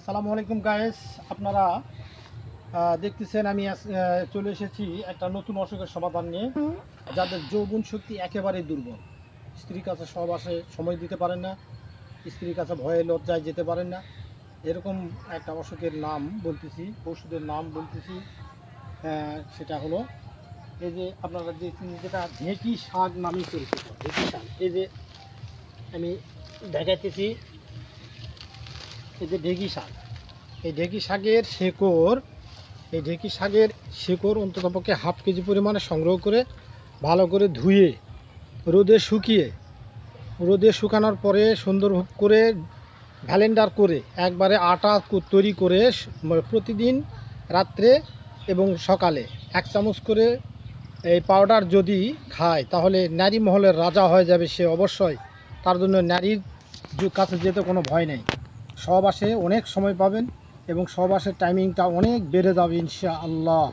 আসসালামু আলাইকুম গাইস, আপনারা দেখতেছেন আমি চলে এসেছি একটা নতুন অসুখের সমাধান নিয়ে। যাদের যৌবন শক্তি একেবারেই দুর্বল, স্ত্রীর কাছে সহবাসে সময় দিতে পারেন না, স্ত্রীর কাছে ভয়ে লজ্জায় যেতে পারেন না, এরকম একটা অসুখের নাম বলতেছি, ওষুধের নাম বলতেছি। সেটা হলো এই যে আপনারা দেখছেন, যেটা ঢেঁকি শাক নামে পরিচিত। ঢেঁকি শাক, এই যে আমি দেখাইতেছি, এই যে ঢেঁকি শাক, এই ঢেঁকি শাকের শেকড়, এই ঢেঁকি শাকের শেকড় অন্ততপক্ষে হাফ কেজি পরিমাণে সংগ্রহ করে ভালো করে ধুয়ে রোদে শুকানোর পরে সুন্দর করে ভ্যালেন্ডার করে একবারে আটা তৈরি করে প্রতিদিন রাত্রে এবং সকালে 1 চামচ করে এই পাউডার যদি খায় তাহলে নারী মহলের রাজা হয়ে যাবে সে। অবশ্যই তার জন্য নারীর কাছে যেতে কোনো ভয় নেই। সহবাসে অনেক সময় পাবেন এবং সহবাসের টাইমিংটা অনেক বেড়ে যাবে ইনশাআল্লাহ।